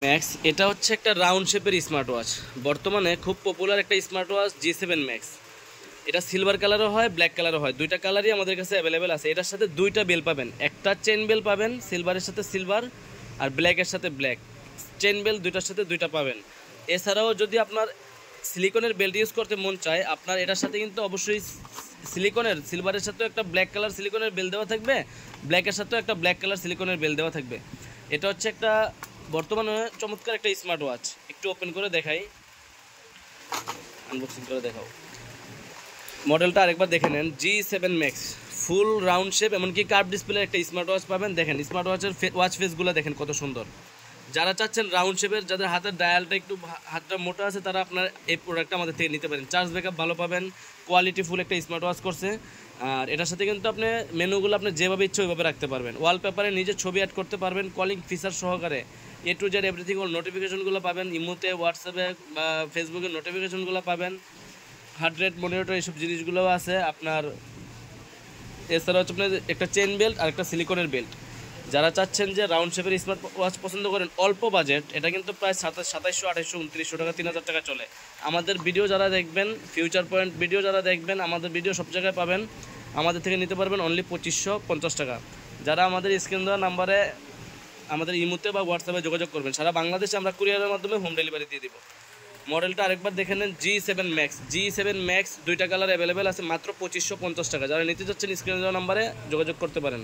Max এটা হচ্ছে একটা রাউন্ড শেপের স্মার্ট ওয়াচ। বর্তমানে খুব পপুলার একটা স্মার্ট ওয়াচ G7 ম্যাক্স। এটা সিলভার কালারও হয়, ব্ল্যাক কালারও হয়, দুইটা কালারই আমাদের কাছে অ্যাভেলেবেল আছে। এটার সাথে দুইটা বেল পাবেন, একটা চেন বেল পাবেন সিলভারের সাথে সিলভার, আর ব্ল্যাকের সাথে ব্ল্যাক। চেন বেল দুইটার সাথে দুইটা পাবেন। এছাড়াও যদি আপনার সিলিকনের বেল্ট ইউজ করতে মন চায়, আপনার এটার সাথে কিন্তু অবশ্যই সিলভারের সাথেও একটা ব্ল্যাক কালার সিলিকনের বেল দেওয়া থাকবে, ব্ল্যাকের সাথেও একটা ব্ল্যাক কালার সিলিকনের বেল দেওয়া থাকবে। এটা হচ্ছে একটা বর্তমানে চমৎকার একটা স্মার্ট ওয়াচ। একটু ওপেন করে দেখাই, আনবক্সিং করে দেখাও। মডেলটা আরেকবার দেখে নেন, G7 ম্যাক্স, ফুল রাউন্ড শেপ, এমনকি কার্ভ ডিসপ্লে একটা স্মার্ট ওয়াচ পাবেন। দেখেন স্মার্ট ওয়াচের ওয়াচ ফেসগুলো দেখেন কত সুন্দর। যারা চাচ্ছেন রাউন্ড শেপের, যাদের হাতের ডায়ালটা একটু হাতটা মোটা আছে, তারা আপনার এই প্রোডাক্টটা আমাদের থেকে নিতে পারেন। চার্জ ব্যাকআপ ভালো পাবেন, কোয়ালিটি ফুল একটা স্মার্ট ওয়াচ করছে। আর এটার সাথে কিন্তু আপনি মেনুগুলো আপনি যেভাবে ইচ্ছে ওইভাবে রাখতে পারবেন। ওয়ালপেপারে নিজের ছবি অ্যাড করতে পারবেন, কলিং ফিচার সহকারে A to Z এভরিথিং। ওর নোটিফিকেশনগুলো পাবেন ইমোতে, হোয়াটসঅ্যাপে বা ফেসবুকের নোটিফিকেশনগুলো পাবেন। হার্ট রেট মনিটর এইসব জিনিসগুলোও আছে আপনার। এছাড়া হচ্ছে আপনার একটা চেন বেল্ট আর একটা সিলিকনের বেল্ট। যারা চাচ্ছেন যে রাউন্ড শেপের স্মার্ট ওয়াচ পছন্দ করেন, অল্প বাজেট, এটা কিন্তু প্রায় 2700, 2800, 2900 টাকা, 3000 টাকা চলে। আমাদের ভিডিও যারা দেখবেন, ফিউচার পয়েন্ট ভিডিও যারা দেখবেন, আমাদের ভিডিও সব জায়গায় পাবেন। আমাদের থেকে নিতে পারবেন অনলি 2550 টাকা। যারা আমাদের স্ক্রিন দেওয়া নাম্বারে আমাদের ইমোতে বা হোয়াটসঅ্যাপে যোগাযোগ করবেন, সারা বাংলাদেশে আমরা কুরিয়ারের মাধ্যমে হোম ডেলিভারি দিয়ে দিব। মডেলটা আরেকবার দেখে নেন, G7 ম্যাক্স। G7 ম্যাক্স দুইটা কালার অ্যাভেলেবেল আছে, মাত্র 2550 টাকা। যারা নিতে চাচ্ছেন স্ক্রিনে দেওয়া নাম্বারে যোগাযোগ করতে পারেন।